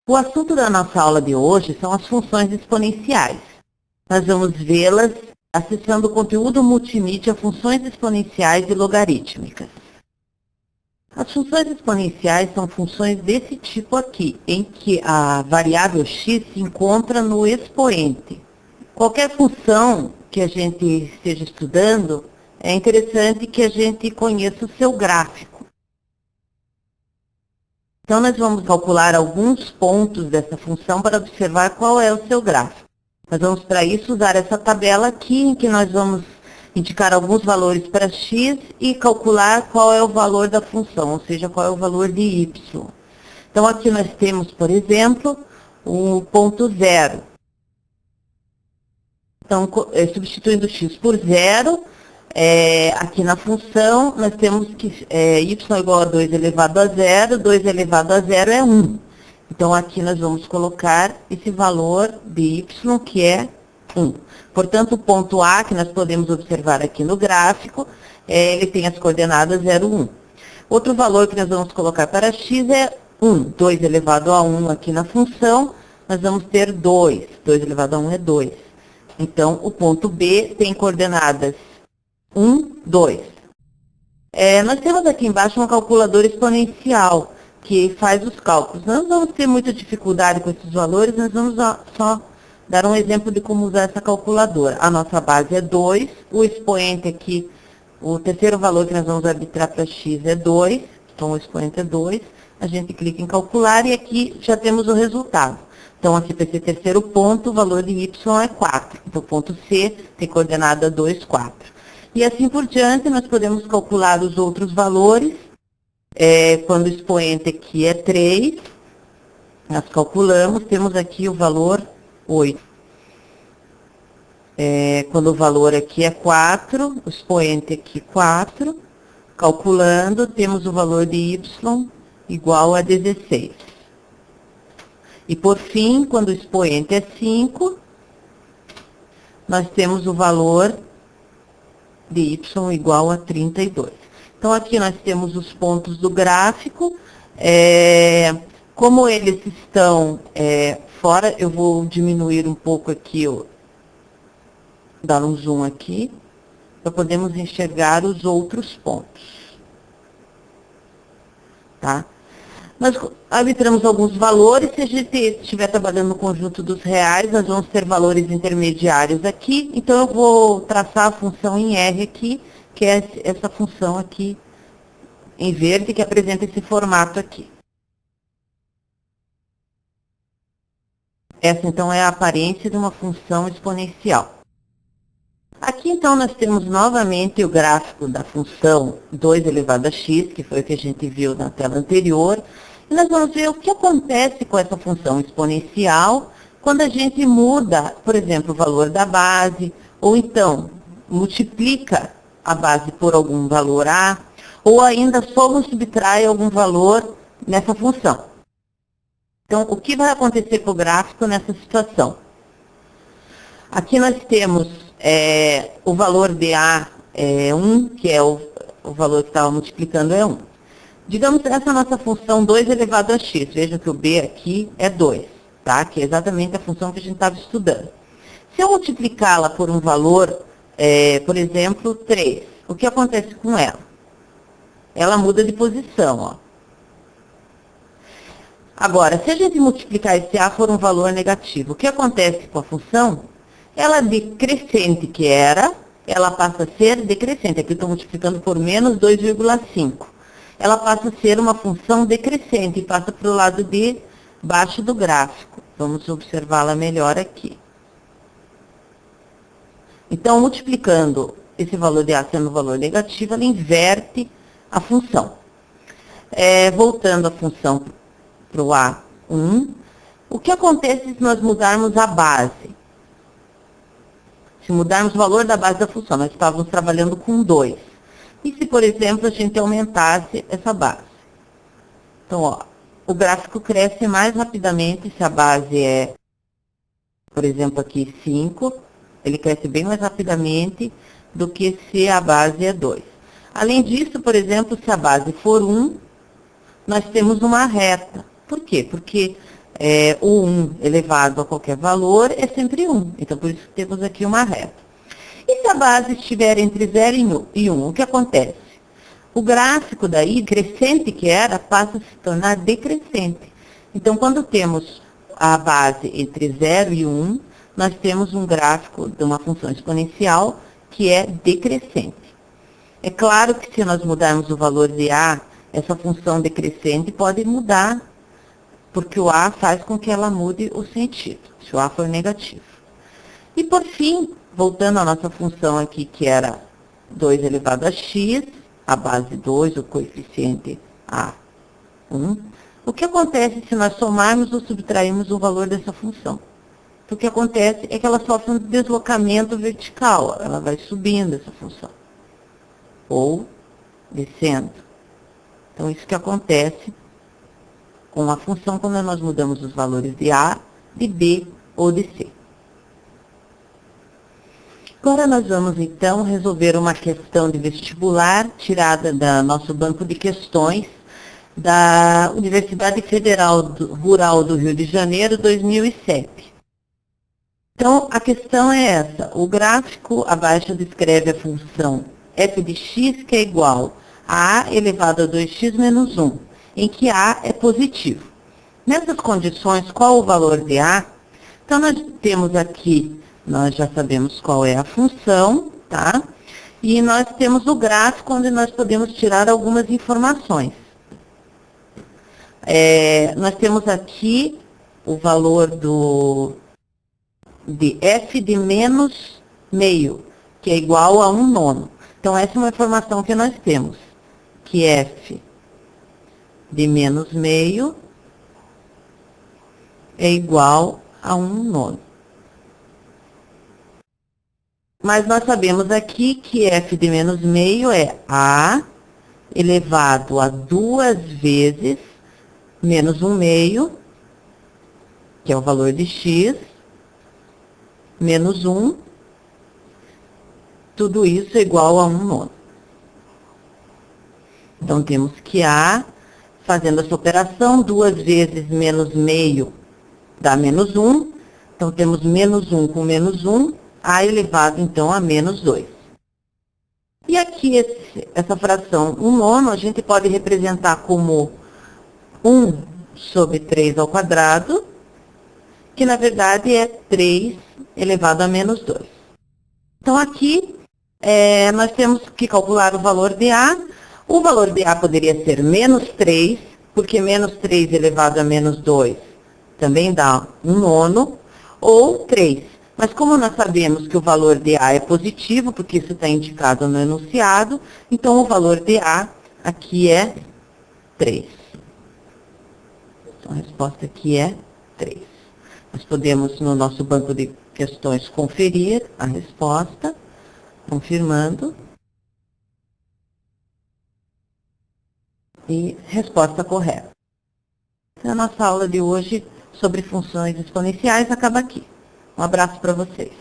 O assunto da nossa aula de hoje são as funções exponenciais. Nós vamos vê-las acessando o conteúdo multimídia Funções Exponenciais e Logarítmicas. As funções exponenciais são funções desse tipo aqui, em que a variável x se encontra no expoente. Qualquer função que a gente esteja estudando, é interessante que a gente conheça o seu gráfico. Então, nós vamos calcular alguns pontos dessa função para observar qual é o seu gráfico. Nós vamos, para isso, usar essa tabela aqui, em que nós vamos indicar alguns valores para x e calcular qual é o valor da função, ou seja, qual é o valor de y. Então, aqui nós temos, por exemplo, o ponto zero. Então, substituindo x por zero, aqui na função, nós temos que y igual a 2 elevado a zero, 2 elevado a zero é 1. Então, aqui nós vamos colocar esse valor de y, que é 1. Portanto, o ponto A, que nós podemos observar aqui no gráfico, ele tem as coordenadas 0, 1. Outro valor que nós vamos colocar para x é 1. 2 elevado a 1 aqui na função, nós vamos ter 2. 2 elevado a 1 é 2. Então, o ponto B tem coordenadas 1, 2. Nós temos aqui embaixo uma calculadora exponencial, que faz os cálculos. Nós não vamos ter muita dificuldade com esses valores, nós vamos só dar um exemplo de como usar essa calculadora. A nossa base é 2, o expoente aqui, o terceiro valor que nós vamos arbitrar para x é 2, então o expoente é 2, a gente clica em calcular e aqui já temos o resultado. Então, aqui para esse terceiro ponto, o valor de y é 4. Então, o ponto C tem coordenada 2, 4. E assim por diante, nós podemos calcular os outros valores. Quando o expoente aqui é 3, nós calculamos, temos aqui o valor 8. Quando o valor aqui é 4, o expoente aqui 4, calculando, temos o valor de y igual a 16. E por fim, quando o expoente é 5, nós temos o valor de y igual a 32. Então, aqui nós temos os pontos do gráfico. Como eles estão fora, eu vou diminuir um pouco aqui, dar um zoom aqui, para podermos enxergar os outros pontos. Tá? Nós arbitramos alguns valores. Se a gente estiver trabalhando no conjunto dos reais, nós vamos ter valores intermediários aqui. Então, eu vou traçar a função em R aqui, que é essa função aqui em verde, que apresenta esse formato aqui. Essa, então, é a aparência de uma função exponencial. Aqui, então, nós temos novamente o gráfico da função 2 elevado a x, que foi o que a gente viu na tela anterior. E nós vamos ver o que acontece com essa função exponencial quando a gente muda, por exemplo, o valor da base, ou então multiplica a base por algum valor A, ou ainda só subtrai algum valor nessa função. Então, o que vai acontecer com o gráfico nessa situação? Aqui nós temos o valor de A é 1, que é o valor que estava multiplicando é 1. Digamos essa nossa função 2 elevado a x. Vejam que o B aqui é 2, tá? Que é exatamente a função que a gente estava estudando. Se eu multiplicá-la por um valor, por exemplo, 3, o que acontece com ela? Ela muda de posição, ó. Agora, se a gente multiplicar esse A por um valor negativo, o que acontece com a função? Ela decrescente que era, ela passa a ser decrescente. Aqui eu estou multiplicando por menos 2,5. Ela passa a ser uma função decrescente e passa para o lado de baixo do gráfico. Vamos observá-la melhor aqui. Então, multiplicando esse valor de A sendo um valor negativo, ela inverte a função. Voltando a função para o A1, o que acontece se nós mudarmos a base? Se mudarmos o valor da base da função, nós estávamos trabalhando com 2. E se, por exemplo, a gente aumentasse essa base? Então, ó, o gráfico cresce mais rapidamente se a base é, por exemplo, aqui 5. Ele cresce bem mais rapidamente do que se a base é 2. Além disso, por exemplo, se a base for 1, nós temos uma reta. Por quê? Porque o 1 elevado a qualquer valor é sempre 1. Então, por isso que temos aqui uma reta. E se a base estiver entre 0 e 1, o que acontece? O gráfico daí, crescente que era, passa a se tornar decrescente. Então, quando temos a base entre 0 e 1, nós temos um gráfico de uma função exponencial que é decrescente. É claro que se nós mudarmos o valor de A, essa função decrescente pode mudar, porque o A faz com que ela mude o sentido, se o A for negativo. E por fim, voltando à nossa função aqui, que era 2 elevado a x, a base 2, o coeficiente A1, o que acontece se nós somarmos ou subtrairmos o valor dessa função? O que acontece é que ela sofre um deslocamento vertical, ela vai subindo essa função, ou descendo. Então, isso que acontece com a função quando nós mudamos os valores de A, de B ou de C. Agora nós vamos, então, resolver uma questão de vestibular tirada do nosso banco de questões da Universidade Federal Rural do Rio de Janeiro, 2007. Então, a questão é essa. O gráfico abaixo descreve a função f de x, que é igual a a elevado a 2x menos 1, em que a é positivo. Nessas condições, qual o valor de a? Então, nós temos aqui, nós já sabemos qual é a função, tá? E nós temos o gráfico onde nós podemos tirar algumas informações. Nós temos aqui o valor de f de menos meio, que é igual a 1 nono. Então, essa é uma informação que nós temos, que f de menos meio é igual a 1 nono. Mas nós sabemos aqui que f de menos meio é a elevado a 2 vezes menos 1 meio, que é o valor de x, menos 1, tudo isso é igual a 1 nono. Então, temos que a, fazendo essa operação, 2 vezes menos meio dá menos 1. Então, temos menos 1 com menos 1, a elevado, então, a menos 2. E aqui, essa fração 1 nono, a gente pode representar como 1 sobre 3 ao quadrado, que, na verdade, é 3 elevado a menos 2. Então, aqui, nós temos que calcular o valor de A. O valor de A poderia ser menos 3, porque menos 3 elevado a menos 2 também dá 1 nono, ou 3. Mas como nós sabemos que o valor de A é positivo, porque isso está indicado no enunciado, então o valor de A aqui é 3. Então, a resposta aqui é 3. Nós podemos, no nosso banco de questões, conferir a resposta, confirmando. E resposta correta. Então, a nossa aula de hoje sobre funções exponenciais acaba aqui. Um abraço para vocês.